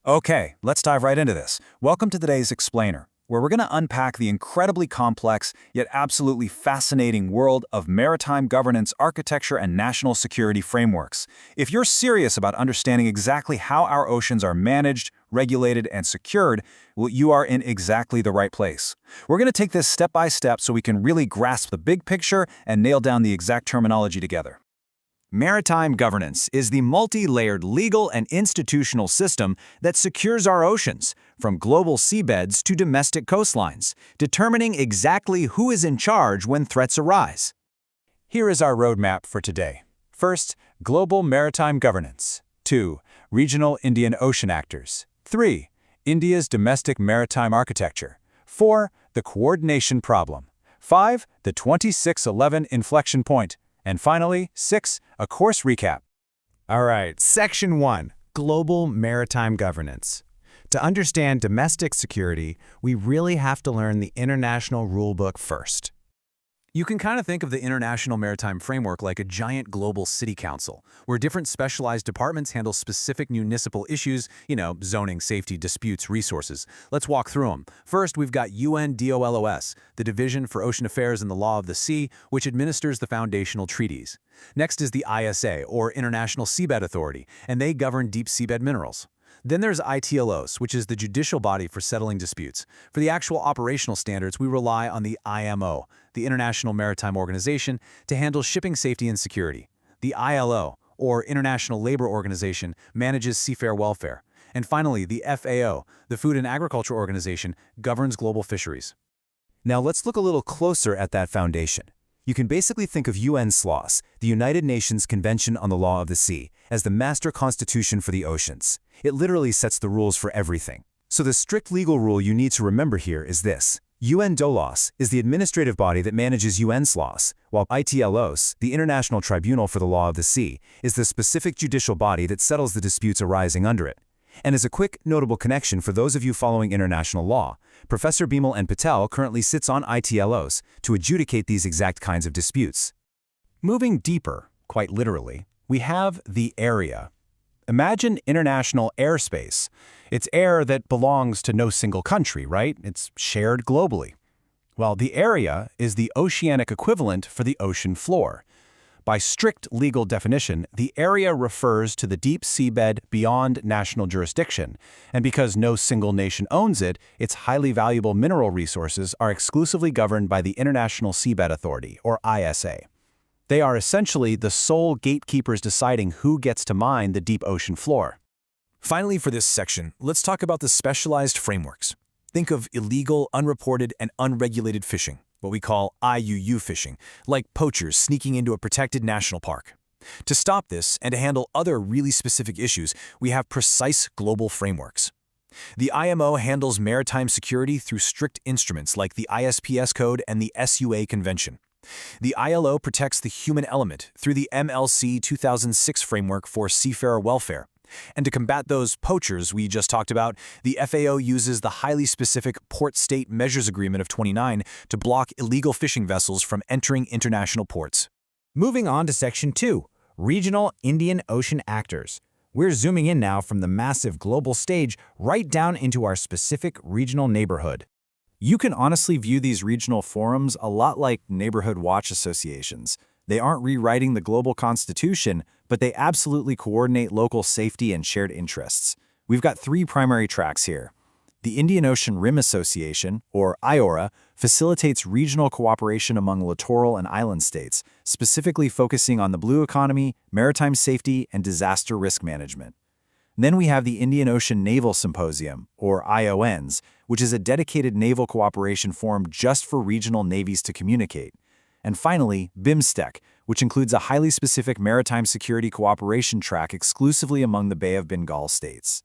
Okay, let's dive right into this. Welcome to today's Explainer, where we're going to unpack the incredibly complex yet absolutely fascinating world of maritime governance architecture and national security frameworks. If you're serious about understanding exactly how our oceans are managed, regulated, and secured, well, you are in exactly the right place. We're going to take this step by step so we can really grasp the big picture and nail down the exact terminology together. Maritime governance is the multi-layered legal and institutional system that secures our oceans, from global seabeds to domestic coastlines, determining exactly who is in charge when threats arise. Here is our roadmap for today. First, global maritime governance. 2. Regional Indian Ocean actors. 3. India's domestic maritime architecture. 4. The coordination problem. 5. The 2611 inflection point. And finally, 6. A course recap. All right, Section 1, Global Maritime Governance. To understand domestic security, we really have to learn the international rulebook first. You can kind of think of the International Maritime Framework like a giant global city council, where different specialized departments handle specific municipal issues, zoning, safety, disputes, resources. Let's walk through them. First, we've got UNDOLOS, the Division for Ocean Affairs and the Law of the Sea, which administers the foundational treaties. Next is the ISA, or International Seabed Authority, and they govern deep seabed minerals. Then there's ITLOS, which is the judicial body for settling disputes. For the actual operational standards, we rely on the IMO, the International Maritime Organization, to handle shipping safety and security. The ILO, or International Labor Organization, manages seafarer welfare. And finally, the FAO, the Food and Agriculture Organization, governs global fisheries. Now let's look a little closer at that foundation. You can basically think of UNSLOS, the United Nations Convention on the Law of the Sea, as the master constitution for the oceans. It literally sets the rules for everything. So the strict legal rule you need to remember here is this. UNDOLOS is the administrative body that manages UNSLOS, while ITLOS, the International Tribunal for the Law of the Sea, is the specific judicial body that settles the disputes arising under it. And as a quick, notable connection for those of you following international law, Professor Bimal and Patel currently sits on ITLOS to adjudicate these exact kinds of disputes. Moving deeper, quite literally, we have the area. Imagine international airspace. It's air that belongs to no single country, right? It's shared globally. Well, the area is the oceanic equivalent for the ocean floor. By strict legal definition, the area refers to the deep seabed beyond national jurisdiction, and because no single nation owns it, its highly valuable mineral resources are exclusively governed by the International Seabed Authority, or ISA. They are essentially the sole gatekeepers deciding who gets to mine the deep ocean floor. Finally, for this section, let's talk about the specialized frameworks. Think of illegal, unreported, and unregulated fishing, what we call IUU fishing, like poachers sneaking into a protected national park. To stop this and to handle other really specific issues, we have precise global frameworks. The IMO handles maritime security through strict instruments like the ISPS Code and the SUA Convention. The ILO protects the human element through the MLC 2006 framework for seafarer welfare. And to combat those poachers we just talked about, the FAO uses the highly specific Port State Measures Agreement of 29 to block illegal fishing vessels from entering international ports. Moving on to Section 2, Regional Indian Ocean Actors. We're zooming in now from the massive global stage right down into our specific regional neighborhood. You can honestly view these regional forums a lot like neighborhood watch associations. They aren't rewriting the global constitution, but they absolutely coordinate local safety and shared interests. We've got 3 primary tracks here. The Indian Ocean Rim Association, or IORA, facilitates regional cooperation among littoral and island states, specifically focusing on the blue economy, maritime safety, and disaster risk management. Then we have the Indian Ocean Naval Symposium, or IONS, which is a dedicated naval cooperation forum just for regional navies to communicate. And finally, BIMSTEC, which includes a highly specific maritime security cooperation track exclusively among the Bay of Bengal states.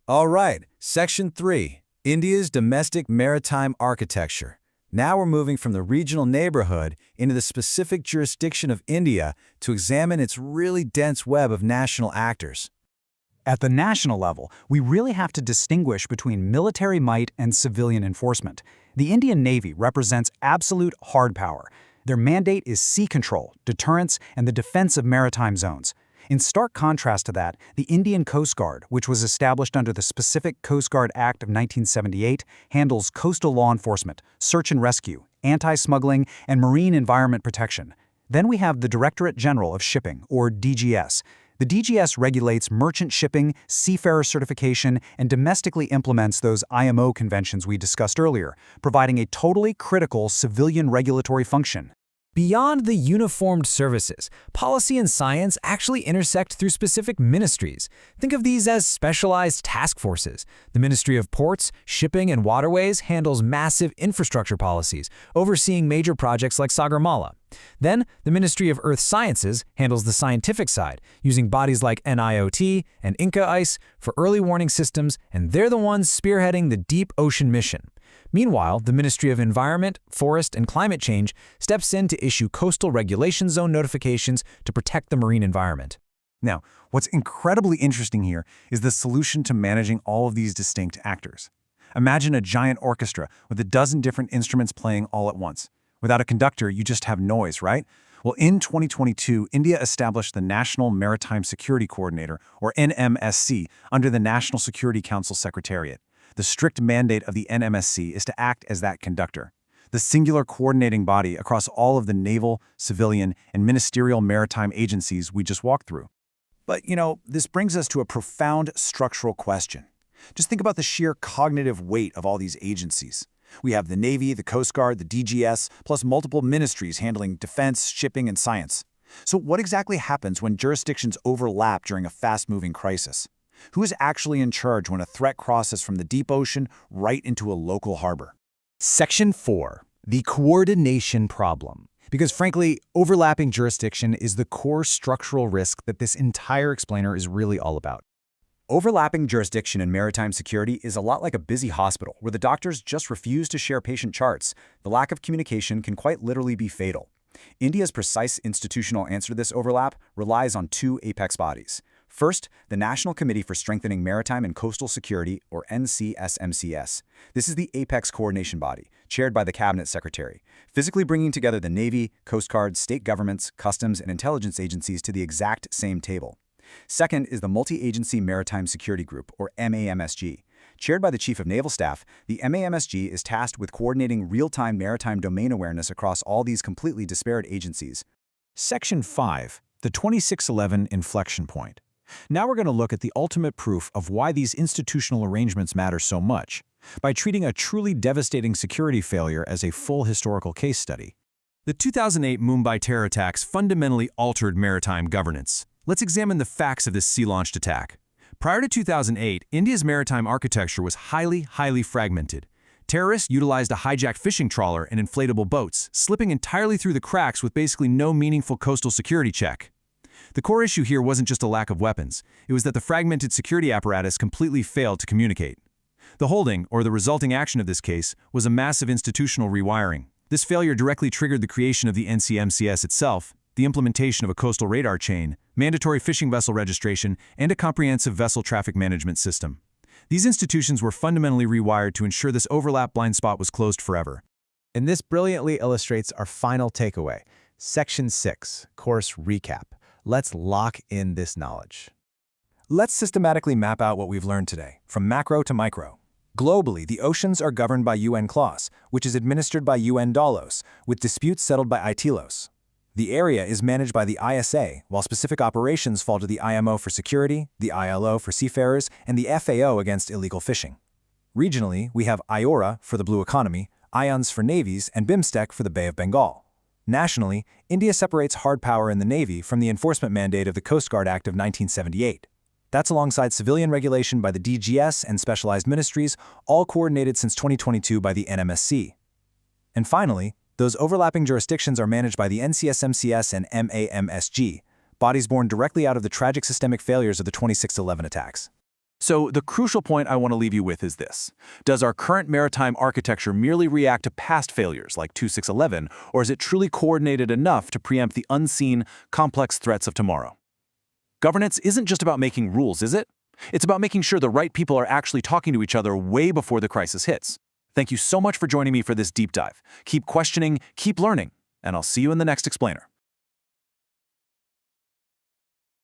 All right, Section 3, India's domestic maritime architecture. Now we're moving from the regional neighborhood into the specific jurisdiction of India to examine its really dense web of national actors. At the national level, we really have to distinguish between military might and civilian enforcement. The Indian Navy represents absolute hard power. Their mandate is sea control, deterrence, and the defense of maritime zones. In stark contrast to that, the Indian Coast Guard, which was established under the Specific Coast Guard Act of 1978, handles coastal law enforcement, search and rescue, anti-smuggling, and marine environment protection. Then we have the Directorate General of Shipping, or DGS. The DGS regulates merchant shipping, seafarer certification, and domestically implements those IMO conventions we discussed earlier, providing a totally critical civilian regulatory function. Beyond the uniformed services, policy and science actually intersect through specific ministries. Think of these as specialized task forces. The Ministry of Ports, Shipping, and Waterways handles massive infrastructure policies, overseeing major projects like Sagarmala. Then, the Ministry of Earth Sciences handles the scientific side, using bodies like NIOT and Inca ICE for early warning systems, and they're the ones spearheading the Deep Ocean Mission. Meanwhile, the Ministry of Environment, Forest, and Climate Change steps in to issue coastal regulation zone notifications to protect the marine environment. Now, what's incredibly interesting here is the solution to managing all of these distinct actors. Imagine a giant orchestra with a dozen different instruments playing all at once. Without a conductor, you just have noise, right? Well, in 2022, India established the National Maritime Security Coordinator, or NMSC, under the National Security Council Secretariat. The strict mandate of the NMSC is to act as that conductor, the singular coordinating body across all of the naval, civilian, and ministerial maritime agencies we just walked through. But, this brings us to a profound structural question. Just think about the sheer cognitive weight of all these agencies. We have the Navy, the Coast Guard, the DGS, plus multiple ministries handling defense, shipping, and science. So what exactly happens when jurisdictions overlap during a fast-moving crisis? Who is actually in charge when a threat crosses from the deep ocean right into a local harbor? Section 4. The coordination problem. Because frankly, overlapping jurisdiction is the core structural risk that this entire explainer is really all about. Overlapping jurisdiction in maritime security is a lot like a busy hospital where the doctors just refuse to share patient charts. The lack of communication can quite literally be fatal. India's precise institutional answer to this overlap relies on two apex bodies. First, the National Committee for Strengthening Maritime and Coastal Security, or NCSMCS. This is the apex coordination body, chaired by the Cabinet Secretary, physically bringing together the Navy, Coast Guard, state governments, customs, and intelligence agencies to the exact same table. Second is the Multi-Agency Maritime Security Group, or MAMSG. Chaired by the Chief of Naval Staff, the MAMSG is tasked with coordinating real-time maritime domain awareness across all these completely disparate agencies. Section 5. The 2611 Inflection Point. Now we're going to look at the ultimate proof of why these institutional arrangements matter so much, by treating a truly devastating security failure as a full historical case study. The 2008 Mumbai terror attacks fundamentally altered maritime governance. Let's examine the facts of this sea-launched attack. Prior to 2008, India's maritime architecture was highly fragmented. Terrorists utilized a hijacked fishing trawler and inflatable boats, slipping entirely through the cracks with basically no meaningful coastal security check. The core issue here wasn't just a lack of weapons. It was that the fragmented security apparatus completely failed to communicate. The holding, or the resulting action of this case, was a massive institutional rewiring. This failure directly triggered the creation of the NCMCS itself, the implementation of a coastal radar chain, mandatory fishing vessel registration, and a comprehensive vessel traffic management system. These institutions were fundamentally rewired to ensure this overlap blind spot was closed forever. And this brilliantly illustrates our final takeaway. Section 6, Course Recap. Let's lock in this knowledge. Let's systematically map out what we've learned today, from macro to micro. Globally, the oceans are governed by UN CLAWS, which is administered by UN DALOS, with disputes settled by ITILOS. The area is managed by the ISA, while specific operations fall to the IMO for security, the ILO for seafarers, and the FAO against illegal fishing. Regionally, we have IORA for the blue economy, IONS for navies, and BIMSTEC for the Bay of Bengal. Nationally, India separates hard power in the Navy from the enforcement mandate of the Coast Guard Act of 1978. That's alongside civilian regulation by the DGS and specialized ministries, all coordinated since 2022 by the NMSC. And finally, those overlapping jurisdictions are managed by the NCSMCS and MAMSG, bodies born directly out of the tragic systemic failures of the 2611 attacks. So the crucial point I want to leave you with is this. Does our current maritime architecture merely react to past failures like 2611, or is it truly coordinated enough to preempt the unseen, complex threats of tomorrow? Governance isn't just about making rules, is it? It's about making sure the right people are actually talking to each other way before the crisis hits. Thank you so much for joining me for this deep dive. Keep questioning, keep learning, and I'll see you in the next explainer.